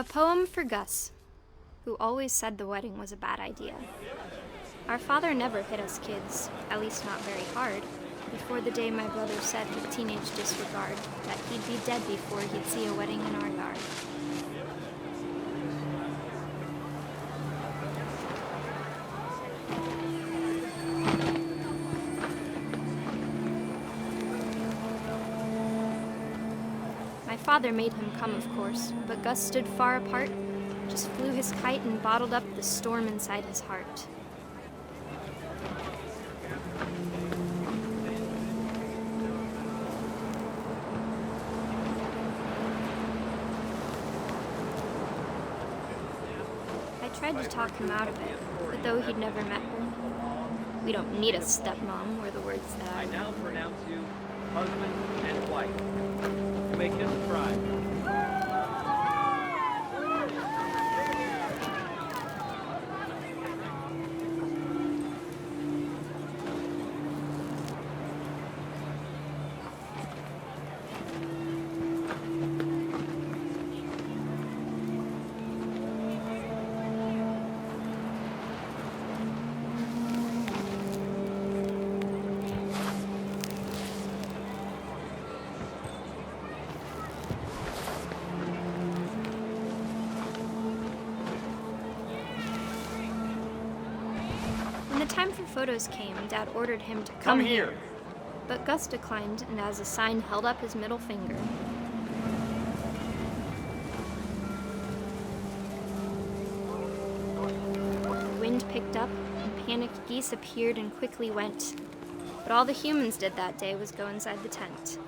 A poem for Gus, who always said the wedding was a bad idea. Our father never hit us kids, at least not very hard, before the day my brother said with teenage disregard that he'd be dead before he'd see a wedding in our yard. My father made him come, of course, but Gus stood far apart, just flew his kite and bottled up the storm inside his heart. I tried to talk him out of it, but though he'd never met her. We don't need a stepmom, were the words that I now pronounce you husband and wife. You may kiss the bride. When the time for photos came, Dad ordered him to come here. But Gus declined, and as a sign held up his middle finger. The wind picked up, and panicked geese appeared and quickly went. But all the humans did that day was go inside the tent.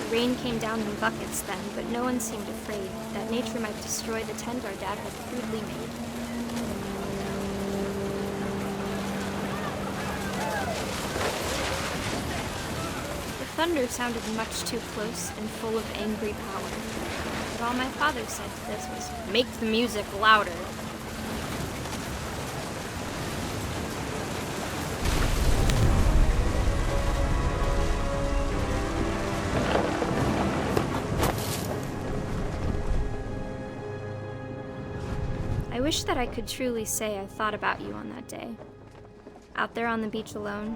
Rain came down in buckets then, but no one seemed afraid that nature might destroy the tent our dad had crudely made. The thunder sounded much too close and full of angry power. But all my father said to this was, "Make the music louder." I wish that I could truly say I thought about you on that day. Out there on the beach alone,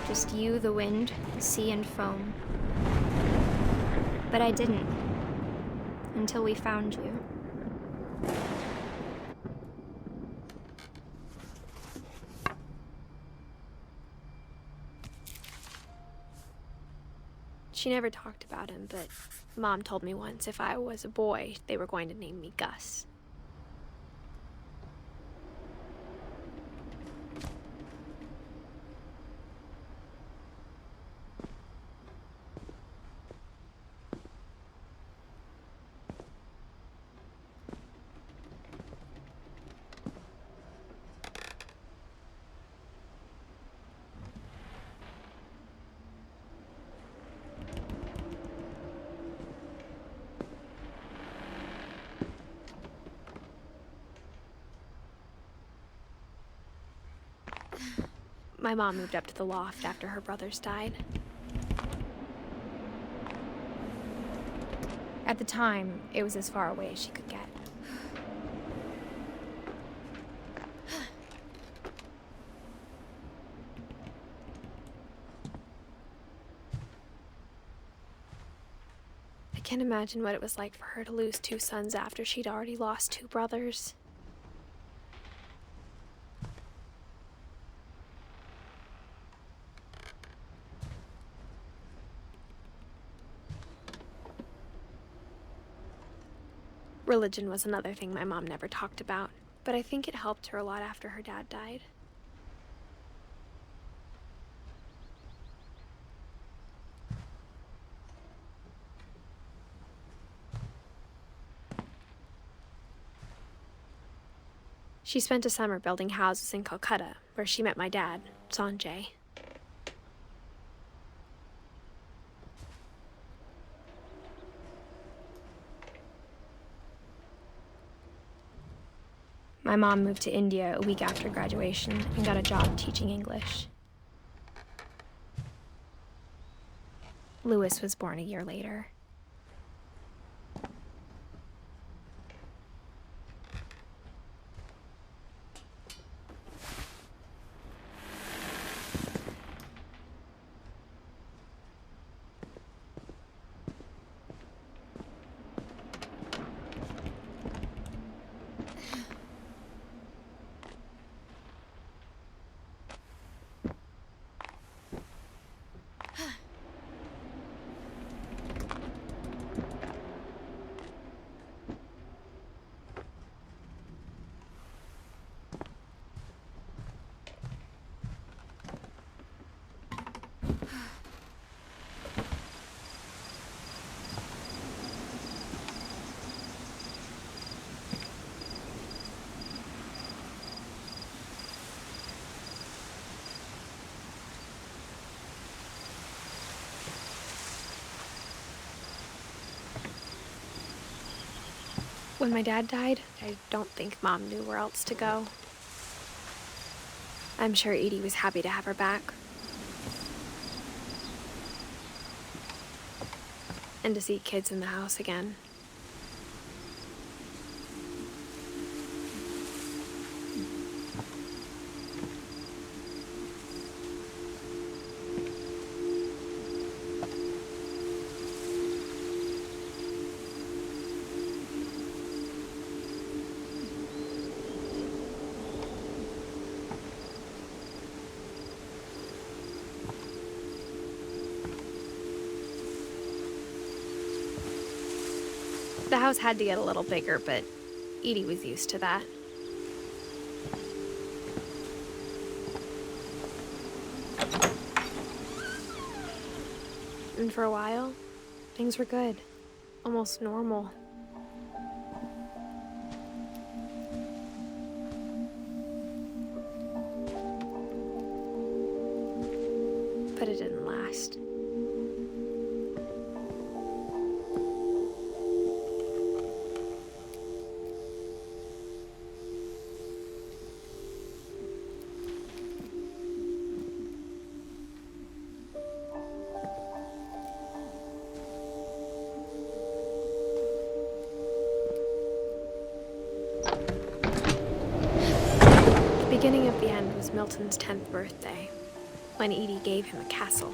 just you, the wind, the sea, and foam. But I didn't, until we found you. She never talked about him, but Mom told me once if I was a boy, they were going to name me Gus. My mom moved up to the loft after her brothers died. At the time, it was as far away as she could get. I can't imagine what it was like for her to lose 2 sons after she'd already lost 2 brothers. Religion was another thing my mom never talked about, but I think it helped her a lot after her dad died. She spent a summer building houses in Calcutta, where she met my dad, Sanjay. My mom moved to India a week after graduation and got a job teaching English. Lewis was born a year later. When my dad died, I don't think Mom knew where else to go. I'm sure Edie was happy to have her back. And to see kids in the house again. The house had to get a little bigger, but Edie was used to that. And for a while, things were good. Almost normal. But it didn't last. The beginning of the end was Milton's 10th birthday, when Edie gave him a castle.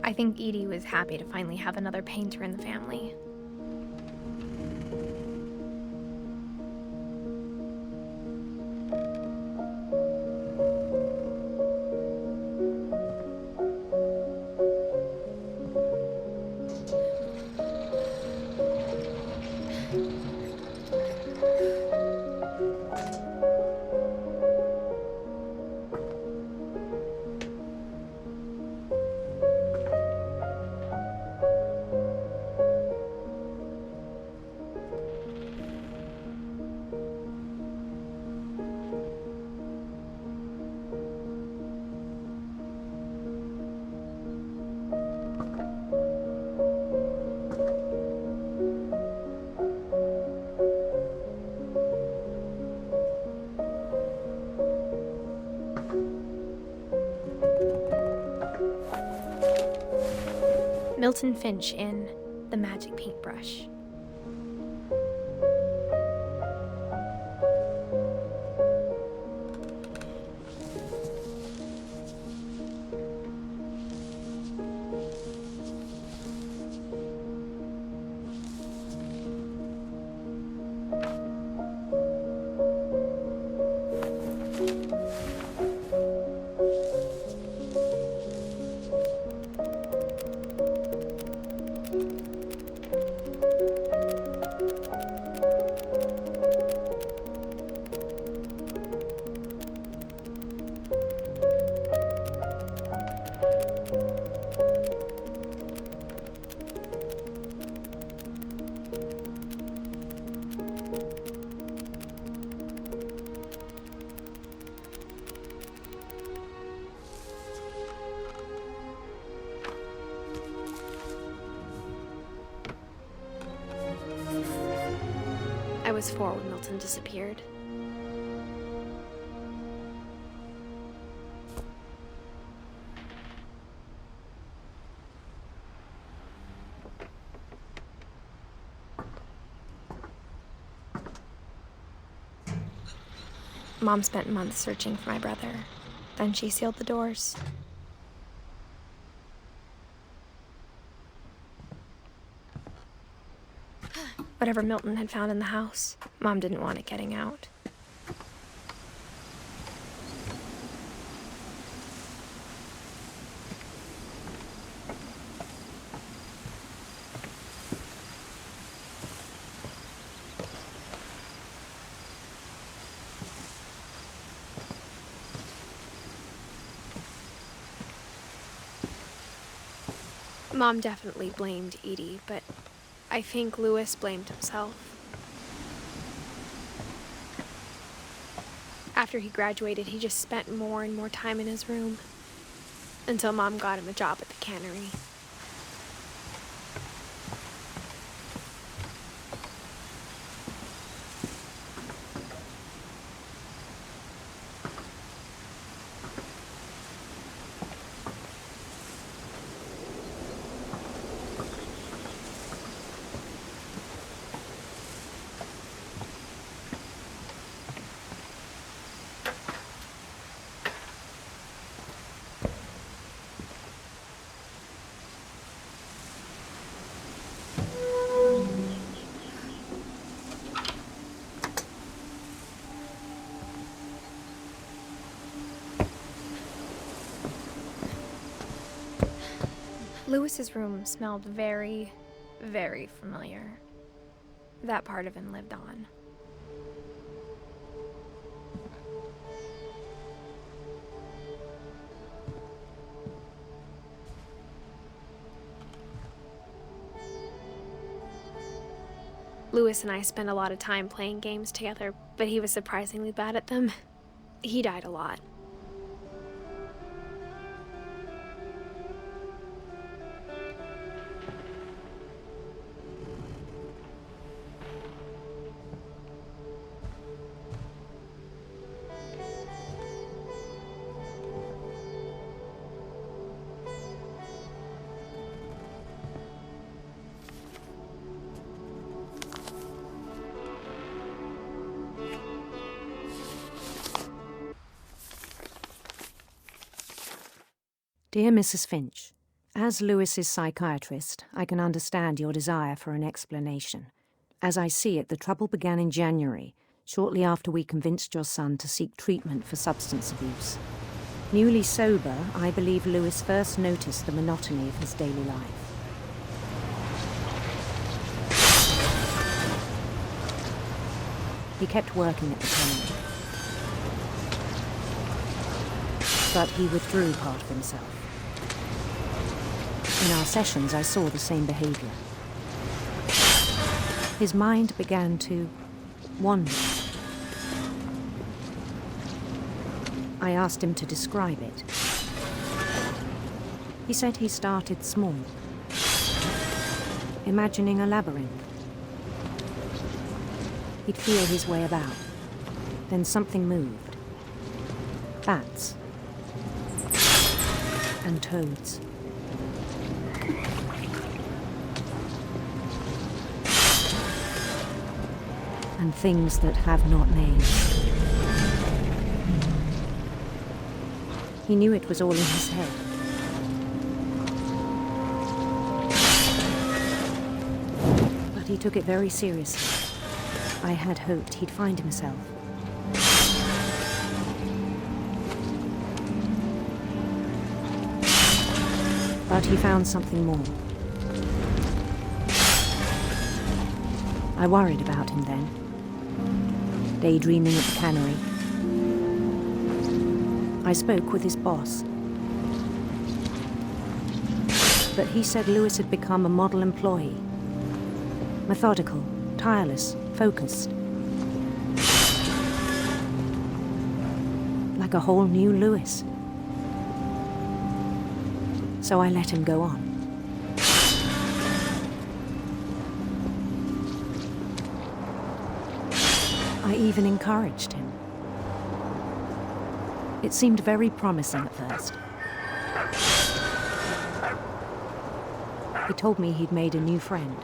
I think Edie was happy to finally have another painter in the family. Milton Finch in The Magic Paintbrush. was 4 when Milton disappeared. Mom spent months searching for my brother. Then she sealed the doors. Whatever Milton had found in the house, Mom didn't want it getting out. Mom definitely blamed Edie, but I think Louis blamed himself. After he graduated, he just spent more and more time in his room, until Mom got him a job at the cannery. Louis's room smelled very, very familiar. That part of him lived on. Louis and I spent a lot of time playing games together, but he was surprisingly bad at them. He died a lot. Dear Mrs. Finch, as Lewis's psychiatrist, I can understand your desire for an explanation. As I see it, the trouble began in January, shortly after we convinced your son to seek treatment for substance abuse. Newly sober, I believe Lewis first noticed the monotony of his daily life. He kept working at the cannery, but he withdrew part of himself. In our sessions, I saw the same behavior. His mind began to wander. I asked him to describe it. He said he started small, imagining a labyrinth. He'd feel his way about. Then something moved. Bats. And toads. And things that have not names. He knew it was all in his head. But he took it very seriously. I had hoped he'd find himself. But he found something more. I worried about him then, daydreaming at the cannery. I spoke with his boss. But he said Lewis had become a model employee. Methodical, tireless, focused. Like a whole new Lewis. So I let him go on. I even encouraged him. It seemed very promising at first. He told me he'd made a new friend.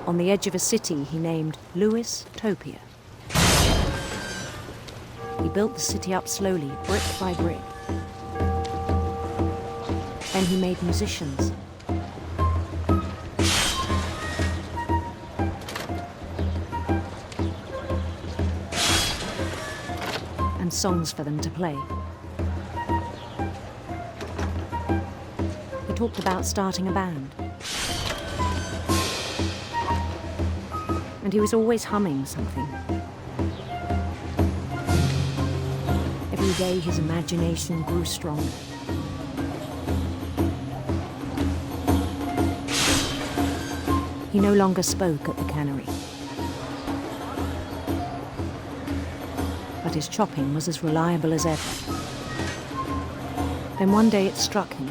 On the edge of a city he named Lewis Topia. He built the city up slowly, brick by brick. Then he made musicians. And songs for them to play. He talked about starting a band. And he was always humming something. Every day his imagination grew stronger. He no longer spoke at the cannery. But his chopping was as reliable as ever. Then one day it struck him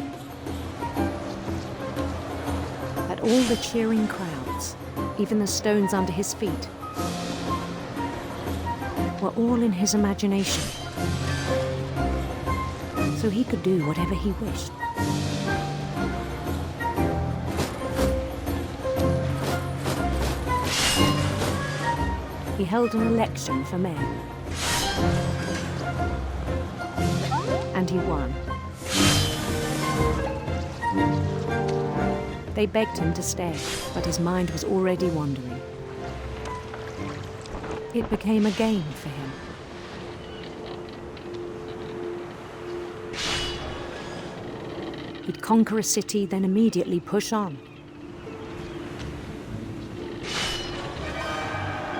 that all the cheering crowds, even the stones under his feet, were all in his imagination. So he could do whatever he wished. He held an election for mayor. And he won. They begged him to stay, but his mind was already wandering. It became a game for him. He'd conquer a city, then immediately push on.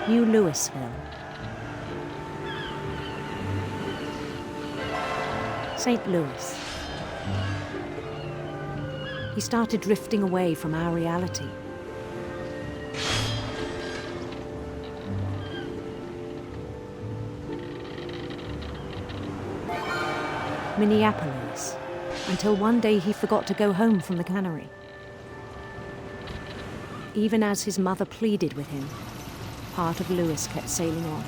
New Louisville. St. Louis. He started drifting away from our reality. Minneapolis, until one day he forgot to go home from the cannery. Even as his mother pleaded with him, part of Louis kept sailing on.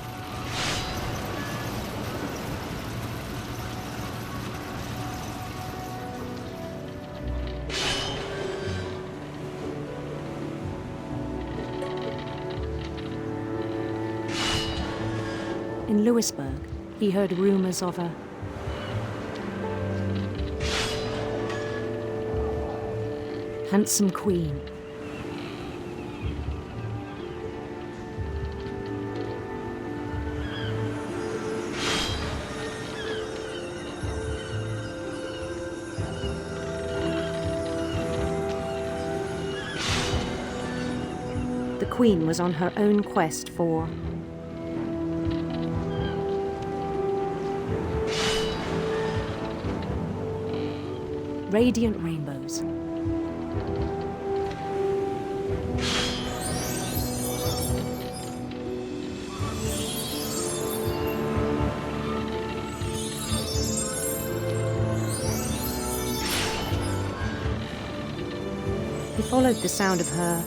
In Louisburg, he heard rumors of a handsome queen. The queen was on her own quest for radiant rainbows. He followed the sound of her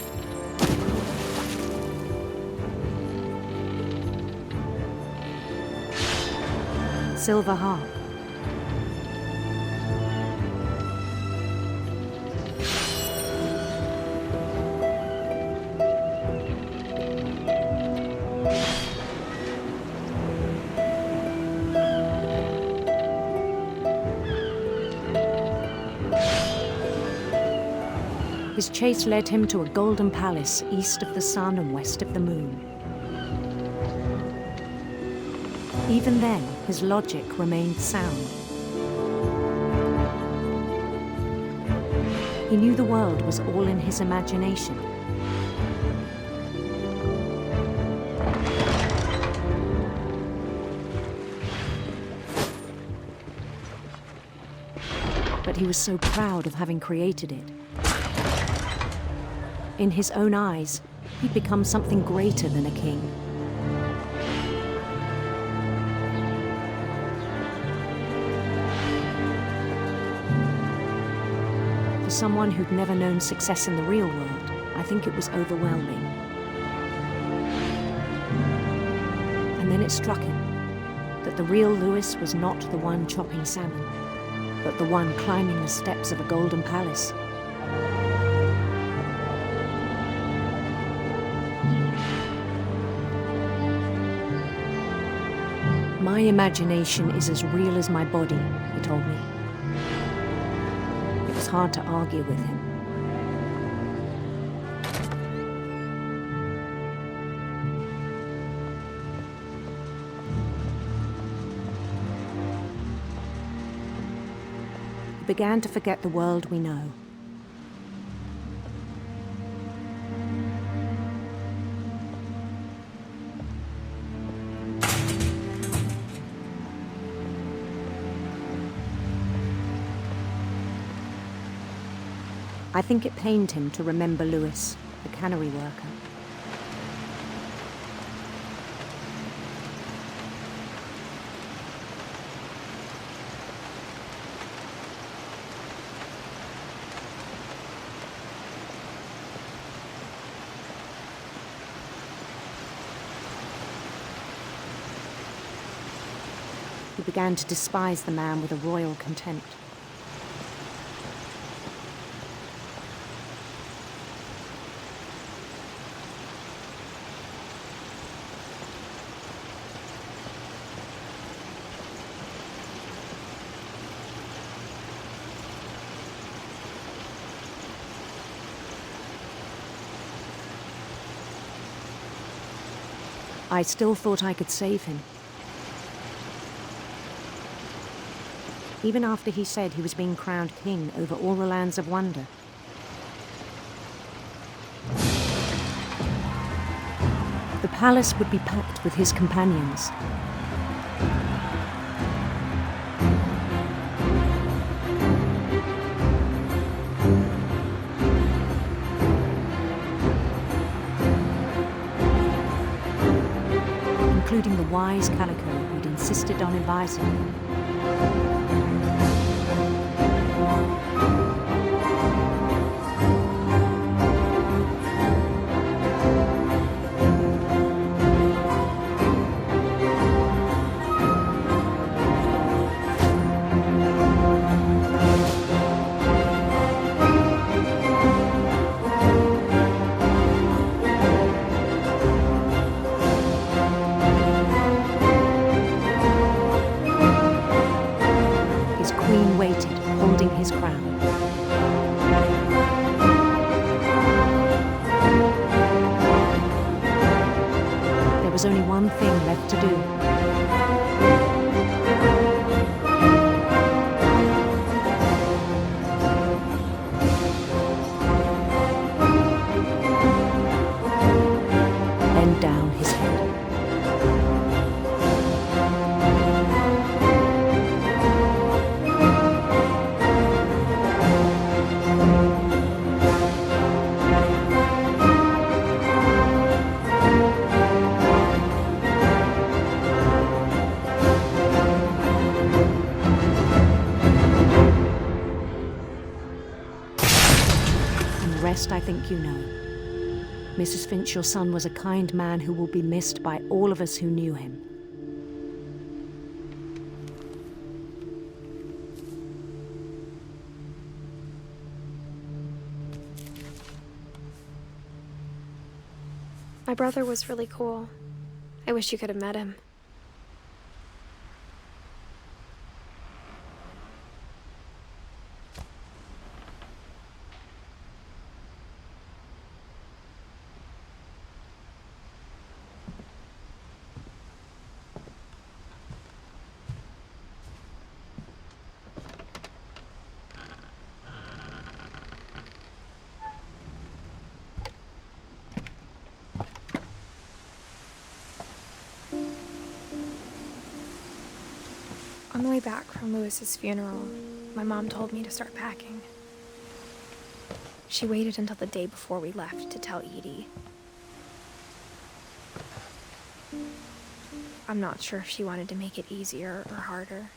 silver harp. His chase led him to a golden palace east of the sun and west of the moon. Even then, his logic remained sound. He knew the world was all in his imagination. But he was so proud of having created it. In his own eyes, he'd become something greater than a king. For someone who'd never known success in the real world, I think it was overwhelming. And then it struck him that the real Lewis was not the one chopping salmon, but the one climbing the steps of a golden palace. My imagination is as real as my body, he told me. It was hard to argue with him. We began to forget the world we know. I think it pained him to remember Lewis, the cannery worker. He began to despise the man with a royal contempt. I still thought I could save him. Even after he said he was being crowned king over all the lands of wonder. The palace would be packed with his companions. Including the wise Calico who'd insisted on advising him. Waited, holding his crown. There was only one thing left to do. Bend down his head. I think you know. Mrs. Finch, your son was a kind man who will be missed by all of us who knew him. My brother was really cool. I wish you could have met him. On the way back from Lewis's funeral, my mom told me to start packing. She waited until the day before we left to tell Edie. I'm not sure if she wanted to make it easier or harder.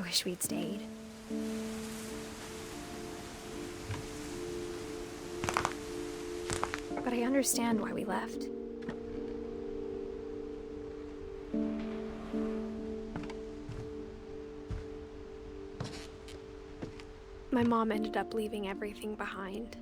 I wish we'd stayed. But I understand why we left. My mom ended up leaving everything behind.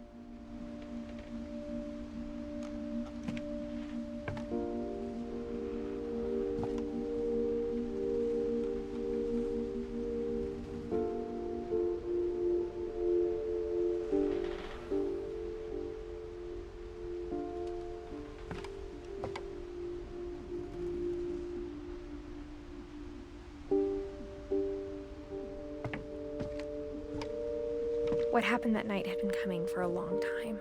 What happened that night had been coming for a long time.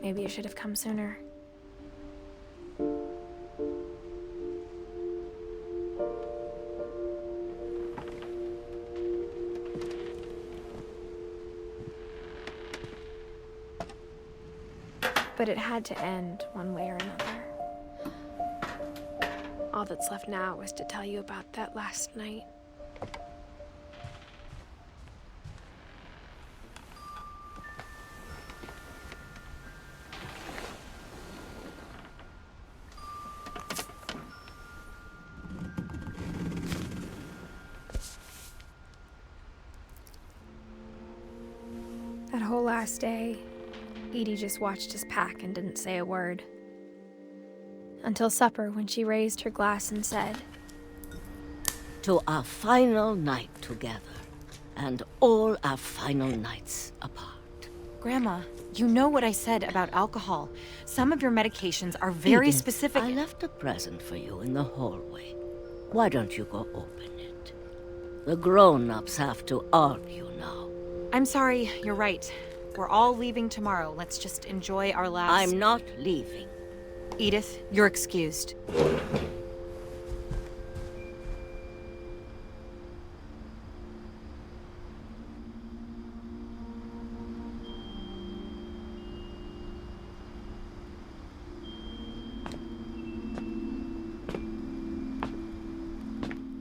Maybe it should have come sooner. But it had to end one way or another. All that's left now is to tell you about that last night. That whole last day, Edie just watched us pack and didn't say a word. Until supper, when she raised her glass and said, "To our final night together, and all our final nights apart." Grandma, you know what I said about alcohol. Some of your medications are very Edith, specific. I left a present for you in the hallway. Why don't you go open it? The grown-ups have to argue now. I'm sorry, you're right. We're all leaving tomorrow. Let's just enjoy our last... I'm not leaving. Edith, you're excused.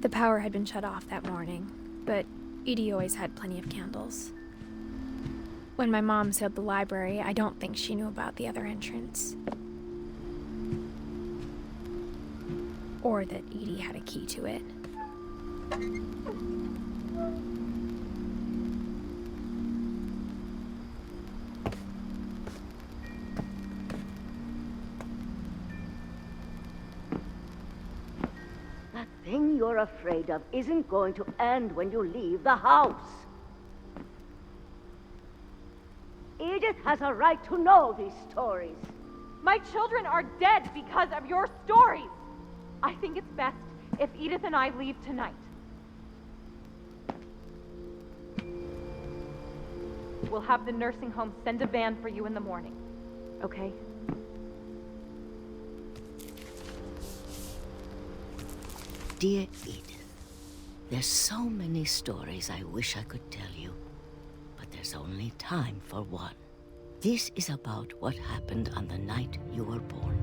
the power had been shut off that morning, but Edie always had plenty of candles. When my mom sealed the library, I don't think she knew about the other entrance. Or that Edie had a key to it. That thing you're afraid of isn't going to end when you leave the house. Edith has a right to know these stories. My children are dead because of your stories. I think it's best if Edith and I leave tonight. We'll have the nursing home send a van for you in the morning, okay? Dear Edith, there's so many stories I wish I could tell you, but there's only time for one. This is about what happened on the night you were born.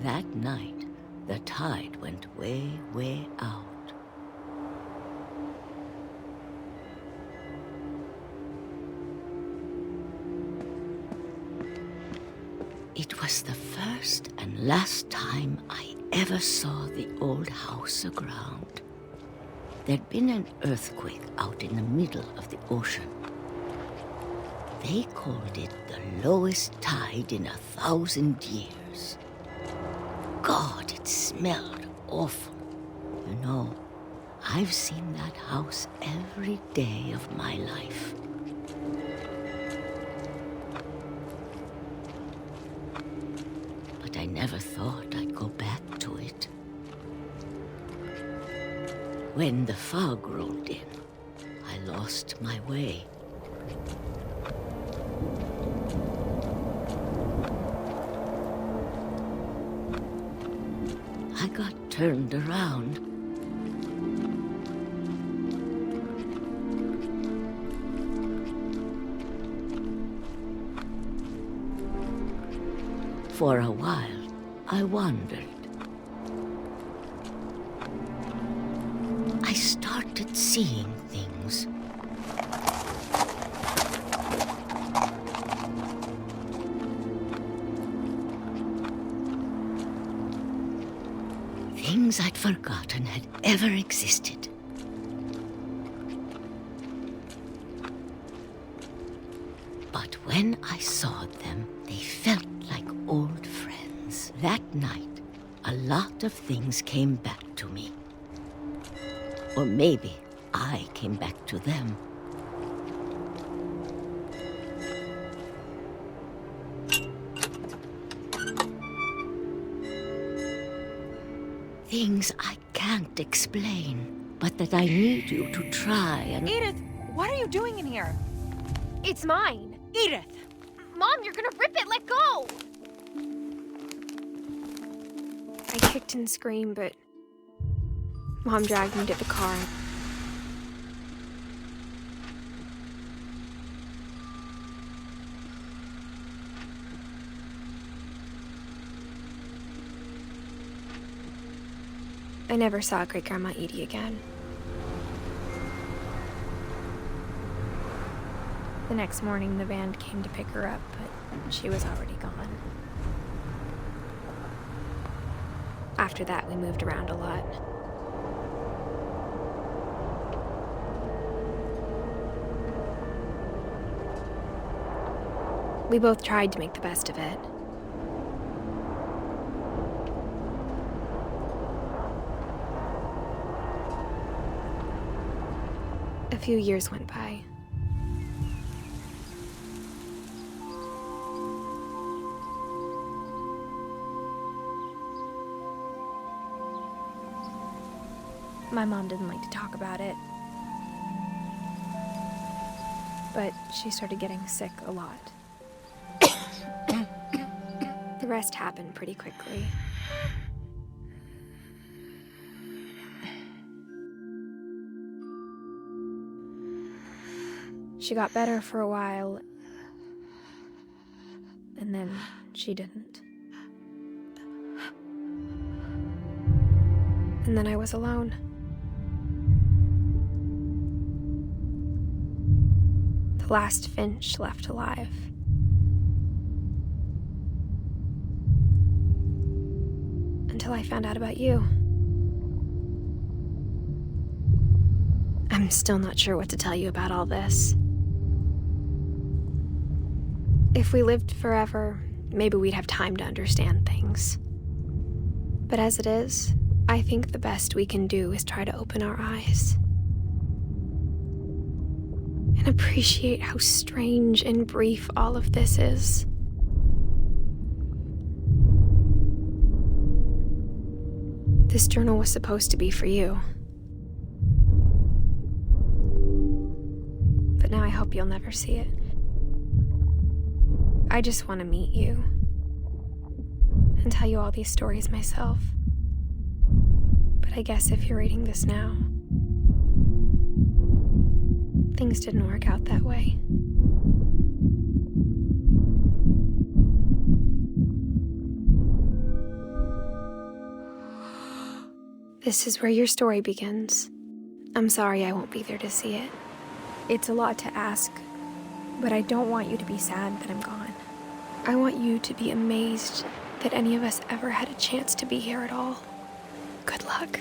That night, the tide went way, way out. It was the first and last time I ever saw the old house aground. There'd been an earthquake out in the middle of the ocean. They called it the lowest tide in 1,000 years. God, it smelled awful. You know, I've seen that house every day of my life. But I never thought I'd go back to it. When the fog rolled in, I lost my way. I got turned around. For a while, I wandered. seeing things. Things I'd forgotten had ever existed. But when I saw them, they felt like old friends. That night, a lot of things came back to me. Or maybe I came back to them. Things I can't explain, but that I need you to try and... Edith, what are you doing in here? It's mine. Edith! Mom, you're gonna rip it! Let go! I kicked and screamed, but Mom dragged me to the car. I never saw Great-Grandma Edie again. The next morning, the band came to pick her up, but she was already gone. After that, we moved around a lot. We both tried to make the best of it. A few years went by. My mom didn't like to talk about it, but she started getting sick a lot. The rest happened pretty quickly. She got better for a while, and then she didn't. And then I was alone. The last Finch left alive. Until I found out about you. I'm still not sure what to tell you about all this. If we lived forever, maybe we'd have time to understand things. But as it is, I think the best we can do is try to open our eyes. And appreciate how strange and brief all of this is. This journal was supposed to be for you. But now I hope you'll never see it. I just want to meet you and tell you all these stories myself. But I guess if you're reading this now, things didn't work out that way. This is where your story begins. I'm sorry I won't be there to see it. It's a lot to ask, but I don't want you to be sad that I'm gone. I want you to be amazed that any of us ever had a chance to be here at all. Good luck.